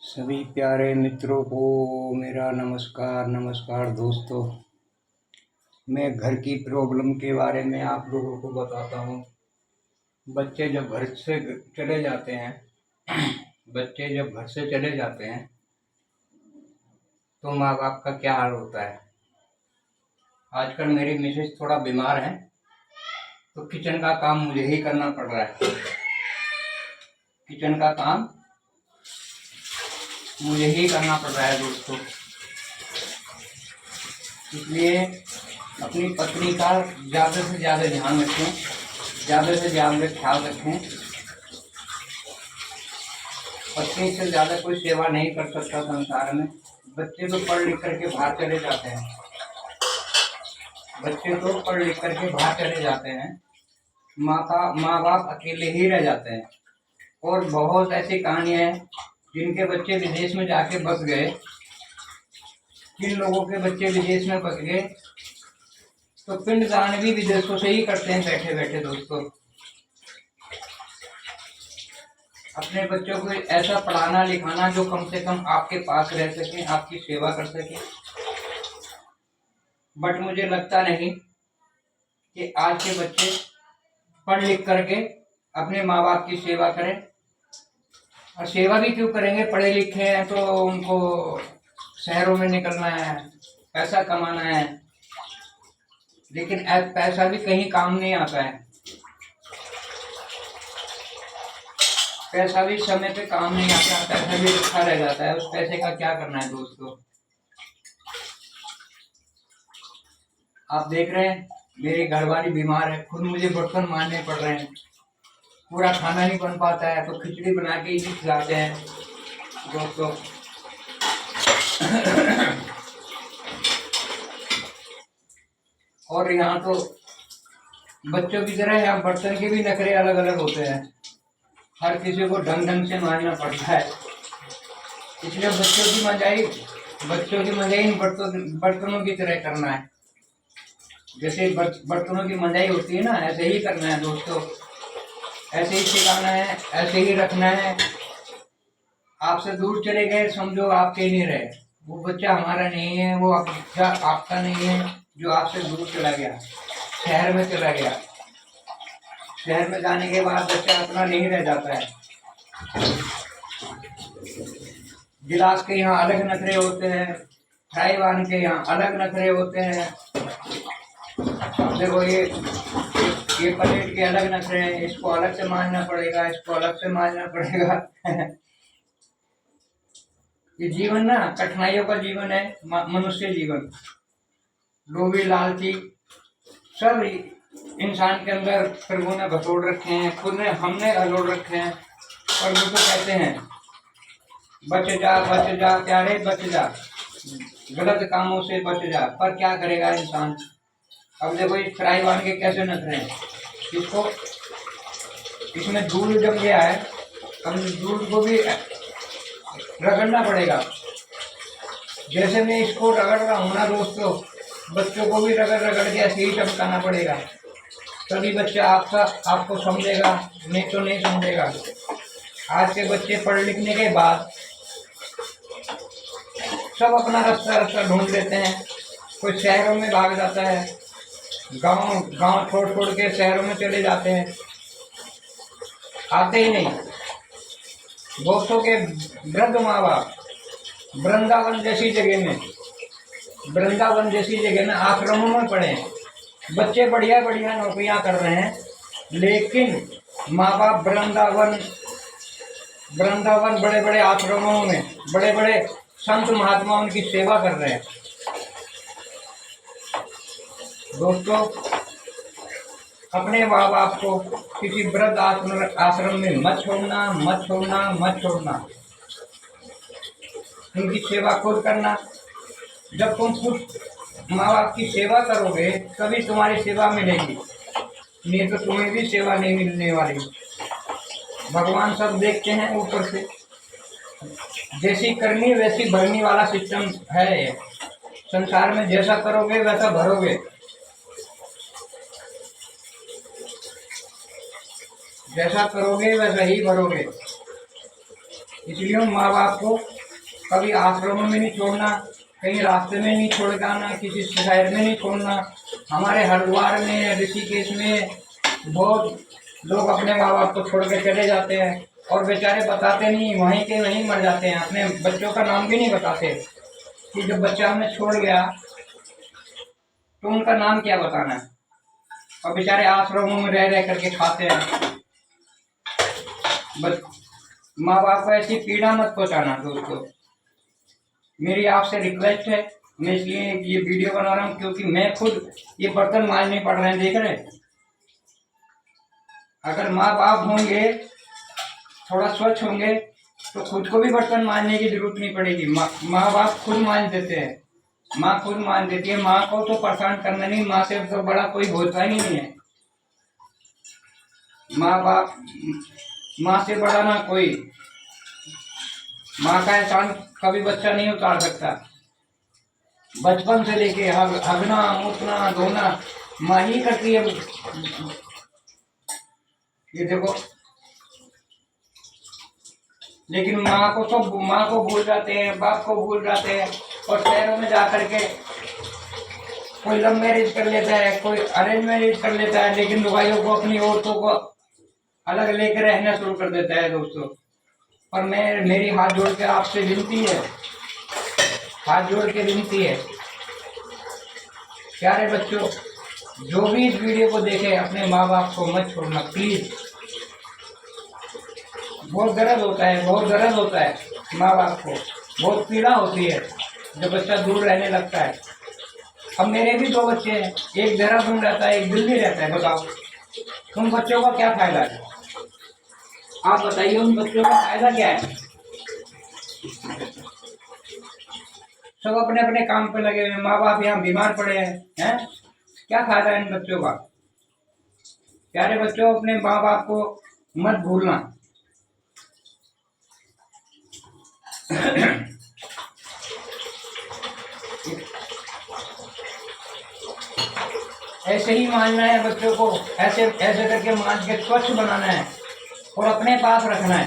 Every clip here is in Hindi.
सभी प्यारे मित्रों को मेरा नमस्कार नमस्कार दोस्तों। मैं घर की प्रॉब्लम के बारे में आप लोगों को बताता हूँ। बच्चे जब घर से चले जाते हैं बच्चे जब घर से चले जाते हैं तो माँ बाप का क्या हाल होता है। आजकल मेरी मिसेज थोड़ा बीमार है तो किचन का काम मुझे ही करना पड़ रहा है। किचन का काम मुझे ही करना पड़ रहा है दोस्तों। इसलिए अपनी पत्नी का ज़्यादा से ज़्यादा ध्यान रखें, ज़्यादा से ज़्यादा ख्याल रखें। पत्नी से ज़्यादा कोई सेवा नहीं कर सकता संसार में। बच्चे तो पढ़ लिख करके बाहर चले जाते हैं, बच्चे तो पढ़ लिख करके बाहर चले जाते हैं। माँ बाप अकेले ही रह जाते हैं। और बहुत ऐसी कहानियाँ हैं जिनके बच्चे विदेश में जाके बस गए। जिन लोगों के बच्चे विदेश में बस गए तो पिंडदान भी विदेशों से ही करते हैं बैठे बैठे दोस्तों। अपने बच्चों को ऐसा पढ़ाना लिखाना जो कम से कम आपके पास रह सके, आपकी सेवा कर सके। बट मुझे लगता नहीं कि आज के बच्चे पढ़ लिख करके अपने माँ बाप की सेवा करें। और सेवा भी क्यों करेंगे, पढ़े लिखे हैं तो उनको शहरों में निकलना है, पैसा कमाना है। लेकिन पैसा भी कहीं काम नहीं आता है। पैसा भी समय पे काम नहीं आता, पैसा भी रखा रह जाता है। उस पैसे का क्या करना है दोस्तों। आप देख रहे हैं मेरी घरवाली बीमार है, खुद मुझे बर्तन मारने पड़ रहे हैं। पूरा खाना नहीं बन पाता है तो खिचड़ी बना के ही खिलाते हैं दोस्तों। और यहाँ तो बच्चों की तरह यहाँ बर्तन के भी नखरे अलग अलग होते हैं। हर किसी को ढंग ढंग से मारना पड़ता है। इसलिए बच्चों की मजाई इन बर्तनों की तरह करना है। जैसे बर्तनों की मजाई होती है ना, ऐसे ही करना है दोस्तों। ऐसे ही सिखाना है, ऐसे ही रखना है। आपसे दूर चले गए समझो आपके नहीं रहे। वो बच्चा हमारा नहीं है, वो बच्चा आपका नहीं है जो आपसे दूर चला गया, शहर में चला गया। शहर में जाने के बाद बच्चा अपना नहीं रह जाता है। गिलास के यहाँ अलग नखरे होते हैं, फ्राई वान के यहाँ अलग नखरे होते हैं। देखो ये प्लेट के अलग नखरे हैं, इसको अलग से मांजना पड़ेगा, इसको अलग से मांजना पड़ेगा। ये जीवन ना कठिनाइयों का जीवन है, मनुष्य जीवन। लोभी लालची सब इंसान के अंदर प्रभु ने घसोड़ रखे हैं, खुद ने हमने घसोड़ रखे हैं। और वो तो कहते हैं बच जा प्यारे, बच जा, गलत कामों से बच जा। पर क्या करेगा इंसान। अब देखो ये फ्राई वान के कैसे नखरे हैं। इसको इसमें धूल जम गया है, अब धूल को भी रगड़ना पड़ेगा। जैसे मैं इसको रगड़ रहा हूँ ना दोस्तों, बच्चों को भी रगड़ रगड़ के ऐसे ही चमकाना पड़ेगा। तभी बच्चा आपको समझेगा, नहीं तो नहीं समझेगा। आज के बच्चे पढ़ लिखने के बाद सब अपना रास्ता ढूंढ लेते हैं। कोई शहरों में भाग जाता है, गांव छोड़ के शहरों में चले जाते हैं, आते ही नहीं। दोस्तों के वृद्ध माँ बाप वृंदावन जैसी जगह में आश्रमों में पढ़े हैं। बच्चे बढ़िया बढ़िया नौकरियां कर रहे हैं, लेकिन माँ बाप वृंदावन बड़े बड़े आश्रमों में बड़े बड़े संत महात्माओं की सेवा कर रहे हैं। दोस्तों अपने माँ बाप को किसी वृद्ध आश्रम में मत छोड़ना। उनकी सेवा खुद करना। जब तुम खुद माँ बाप की सेवा करोगे तभी तुम्हारी सेवा मिलेगी, नहीं तो तुम्हें भी सेवा नहीं मिलने वाली। भगवान सब देखते हैं ऊपर से। जैसी करनी वैसी भरनी वाला सिस्टम है। संसार में जैसा करोगे वैसा भरोगे, जैसा करोगे वैसा ही भरोगे। इसलिए माँ बाप को कभी आश्रमों में नहीं छोड़ना, कहीं रास्ते में नहीं छोड़ के आना, किसी शहर में नहीं छोड़ना। हमारे हरिद्वार में, ऋषिकेश में बहुत लोग अपने माँ बाप को छोड़ के चले जाते हैं और बेचारे बताते नहीं, वहीं के वहीं मर जाते हैं। अपने बच्चों का नाम भी नहीं बताते कि जब बच्चा हमें छोड़ गया तो उनका नाम क्या बताना है। और बेचारे आश्रमों में रह रह करके खाते हैं। माँ बाप को ऐसी पीड़ा मत पहुंचाना दोस्तों। मेरी आपसे रिक्वेस्ट है, मैं इसलिए ये वीडियो बना रहा हूँ क्योंकि मैं खुद ये बर्तन मांजने पड़ रहे हैं, देख रहे हैं। अगर माँ बाप होंगे, थोड़ा स्वच्छ होंगे तो खुद को भी बर्तन मांजने की जरूरत नहीं पड़ेगी। माँ बाप खुद मांज देते हैं, माँ खुद मांज देती है। माँ को तो परेशान करना नहीं, माँ से तो बड़ा कोई होता ही नहीं है। माँ से बड़ा ना कोई। माँ का एहसान कभी बच्चा नहीं उतार सकता। बचपन से लेके हगना, मुतना, धोना माँ ही करती है। ये देखो, लेकिन माँ को भूल जाते हैं, बाप को भूल जाते हैं और शहरों में जा करके कोई लव मैरिज कर लेता है, कोई अरेंज मैरिज कर लेता है, लेकिन लुगाइयों को, अपनी औरतों को अलग लेकर रहना शुरू कर देता है दोस्तों। और मेरी हाथ जोड़ के आपसे विनती है, हाथ जोड़ के विनती है, प्यारे बच्चों, जो भी इस वीडियो को देखे अपने माँ बाप को मत छोड़ना प्लीज। बहुत दर्द होता है, बहुत दर्द होता है। माँ बाप को बहुत पीड़ा होती है जब बच्चा दूर रहने लगता है। अब मेरे भी 2 बच्चे हैं, एक देहरादून रहता है, एक दिल्ली रहता है। बताओ उन बच्चों का क्या फायदा है? आप बताइए, उन बच्चों का फायदा क्या है? सब अपने अपने काम पे लगे हुए, माँ बाप यहाँ बीमार पड़े हैं। क्या फायदा है इन बच्चों का? प्यारे बच्चों, अपने माँ बाप को मत भूलना। ऐसे ही मानना है बच्चों को, ऐसे ऐसे करके मान के स्वच्छ बनाना है और अपने पास रखना है।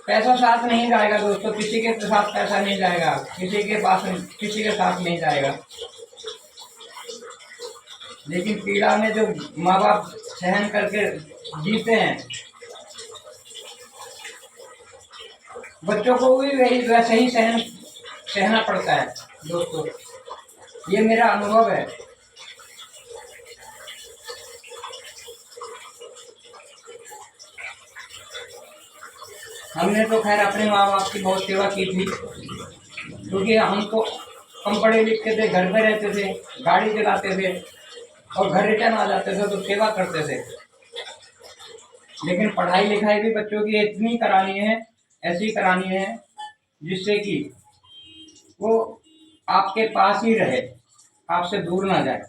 पैसा साथ नहीं जाएगा दोस्तों, किसी के साथ पैसा नहीं जाएगा, किसी के पास किसी के साथ नहीं जाएगा। लेकिन पीड़ा में जो माँ बाप सहन करके जीते हैं, बच्चों को भी वैसे ही सहना पड़ता है दोस्तों। ये मेरा अनुभव है। हमने तो खैर अपने माँ बाप की बहुत सेवा की थी, क्योंकि हम तो कम पढ़े लिखे थे, घर पे रहते थे, गाड़ी चलाते थे और घर रिटर्न आ जाते थे तो सेवा करते थे। लेकिन पढ़ाई लिखाई भी बच्चों की इतनी करानी है, ऐसी करानी है जिससे कि वो आपके पास ही रहे, आपसे दूर ना जाए।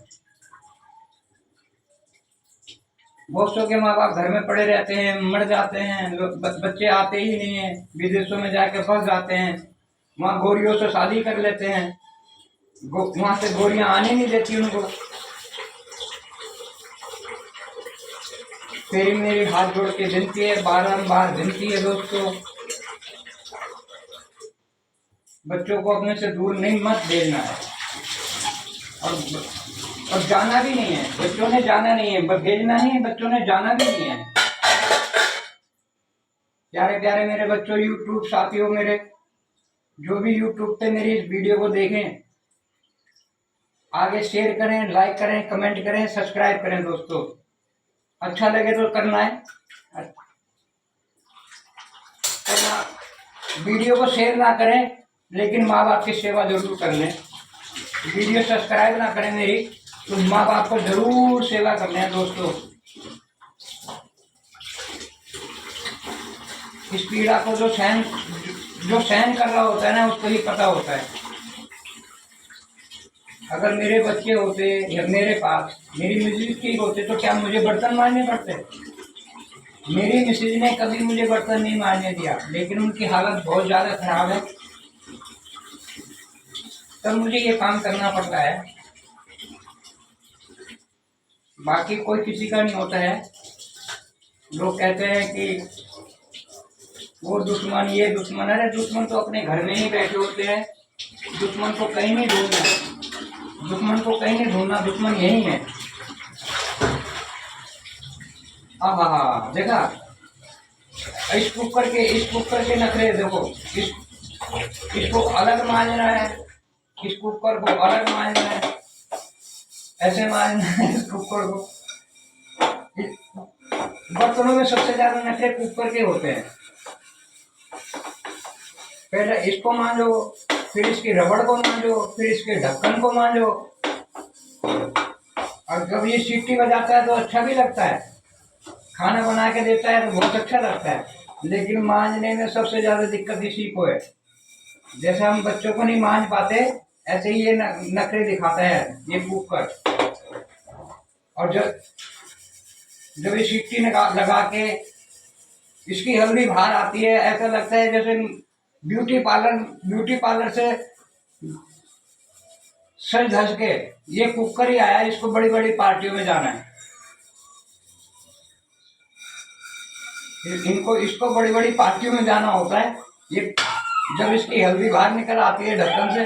बहुत सौ के माँ बाप घर में पड़े रहते हैं, मर जाते हैं, बच्चे आते ही नहीं है, विदेशों में जाके फंस जाते हैं, वहाँ गोरियों से शादी कर लेते हैं, वहां से गोरियां आने नहीं देती उनको। फिर मेरी हाथ जोड़ के विनती है, बारंबार विनती है दोस्तों, बच्चों को अपने से दूर नहीं मत भेजना है। और जाना भी नहीं है, बच्चों ने जाना नहीं है, भेजना ही है, बच्चों ने जाना भी नहीं है। प्यारे प्यारे मेरे बच्चों, यूट्यूब साथियों मेरे, जो भी यूट्यूब पे मेरी इस वीडियो को देखें, आगे शेयर करें, लाइक करें, कमेंट करें, सब्सक्राइब करें दोस्तों। अच्छा लगे तो करना है। वीडियो को शेयर ना करें, लेकिन माँ बाप की सेवा जरूर कर लें। वीडियो सब्सक्राइब ना करें मेरी, तो माँ बाप को जरूर सेवा करना है दोस्तों। इस पीड़ा को जो सहन कर रहा होता है ना, उसको ही पता होता है। अगर मेरे बच्चे होते या मेरे पास मेरी मिसेज की होते तो क्या मुझे बर्तन मांजने पड़ते? मेरी मिसेज ने कभी मुझे बर्तन नहीं मांजने दिया, लेकिन उनकी हालत बहुत ज्यादा खराब है, तब मुझे ये काम करना पड़ता है। बाकी कोई किसी का नहीं होता है। लोग कहते हैं कि वो दुश्मन, ये दुश्मन। अरे दुश्मन तो अपने घर में ही बैठे होते हैं, दुश्मन को कहीं नहीं ढूंढना, दुश्मन को कहीं नहीं ढूंढना, दुश्मन यही है। हाँ, देखा इस कुकर के नखरे देखो। इसको अलग मांजना है, इस कुकर को अलग मांजना है, ऐसे मांजना है इस कुकर को। बर्तनों में सबसे ज्यादा नखरे कुकर के होते हैं। पहले इसको मांजो, फिर इसकी रबड़ को मांजो, फिर इसके ढक्कन को मांजो। और जब ये सीटी बजाता है तो अच्छा भी लगता है, खाना बना के देता है तो बहुत अच्छा लगता है, लेकिन मांजने में सबसे ज्यादा दिक्कत इसी को है। जैसे हम बच्चों को नहीं मांज पाते, ऐसे ही ये नखरे दिखाता है ये कुकर। और जब ये सीटी लगा के इसकी हल्दी बाहर आती है, ऐसा लगता है जैसे ब्यूटी पार्लर से सज धज के ये कुकर ही आया, इसको बड़ी बड़ी पार्टियों में जाना है। इसको बड़ी बड़ी पार्टियों में जाना होता है। ये जब इसकी हल्दी बाहर निकल आती है ढक्कन से,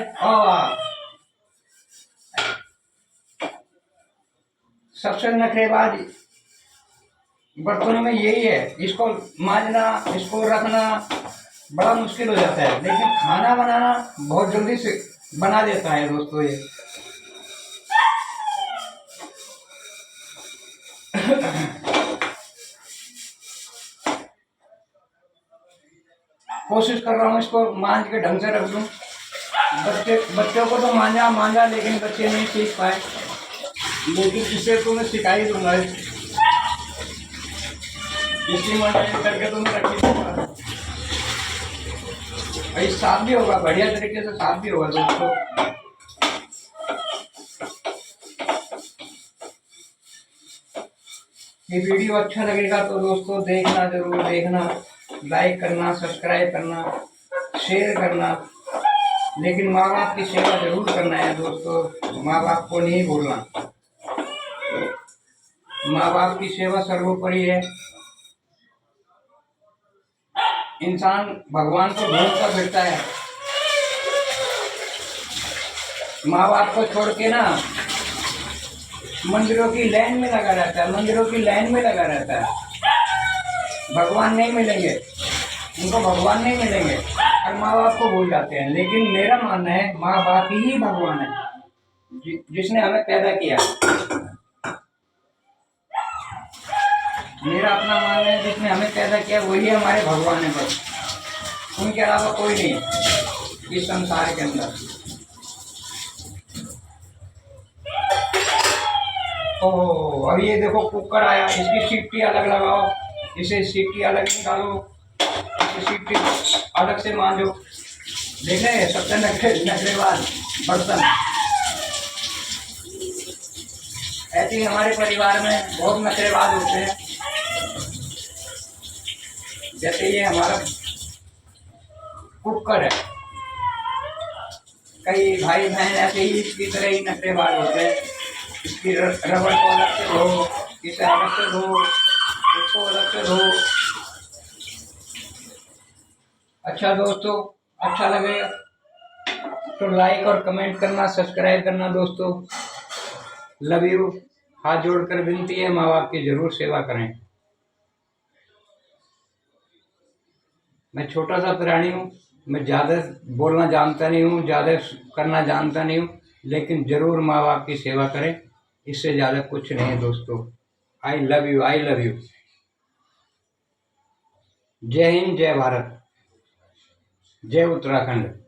सबसे नखरेबाज बर्तनों में यही है। इसको मांजना, इसको रखना बड़ा मुश्किल हो जाता है, लेकिन खाना बनाना बहुत जल्दी से बना देता है दोस्तों ये। कोशिश कर रहा हूँ इसको मांज के ढंग से रख दूं। बच्चों को तो मांजा, लेकिन बच्चे नहीं सीख पाए, लेकिन इसे तो मैं सिखा ही दूंगा। इसी मॉडल करके तो मैं रख ही दूंगा। भाई साफ भी होगा, बढ़िया तरीके से साफ भी होगा दोस्तों। ये वीडियो अच्छा लगेगा तो दोस्तों देखना, जरूर देखना, लाइक करना, सब्सक्राइब करना, शेयर करना, लेकिन माँ बाप की सेवा जरूर करना है दोस्तों। माँ बाप को नहीं भूलना, माँ बाप की सेवा सर्वोपरि है। इंसान भगवान को ढूंढता फिरता है, माँ बाप को छोड़ के ना मंदिरों की लाइन में लगा रहता है, मंदिरों की लाइन में लगा रहता है। भगवान नहीं मिलेंगे उनको, भगवान नहीं मिलेंगे, और माँ बाप को भूल जाते हैं। लेकिन मेरा मानना है माँ बाप ही भगवान है, जिसने हमें पैदा किया। मेरा अपना मानना है जिसने हमें पैदा किया वही हमारे भगवान है, बस उनके अलावा कोई नहीं है इस संसार के अंदर। ओह, अब ये देखो कुकर आया, इसकी सीटी अलग लगाओ, इसे सीटी अलग निकालो, इसे सीटी अलग से मांजो। देख रहे हैं सबसे नखरेबाज बर्तन। ऐसे ही हमारे परिवार में बहुत नखरेबाज होते हैं। जैसे ये हमारा कुकर है, कई भाई बहन ऐसे ही इसकी तरह ही नखरेबाज होते हैं। इसकी रबड़ को अलग से धो, इसे अलग से धो, इसको अलग से धो। अच्छा दोस्तों, अच्छा लगे तो लाइक और कमेंट करना, सब्सक्राइब करना दोस्तों। Love you. हाथ जोड़कर विनती है, माँ बाप की जरूर सेवा करें। मैं छोटा सा प्राणी हूँ, मैं ज़्यादा बोलना जानता नहीं हूँ, ज़्यादा करना जानता नहीं हूँ, लेकिन ज़रूर माँ बाप की सेवा करें, इससे ज़्यादा कुछ नहीं है दोस्तों। I love you, I love you. जय हिंद, जय भारत, जय उत्तराखंड।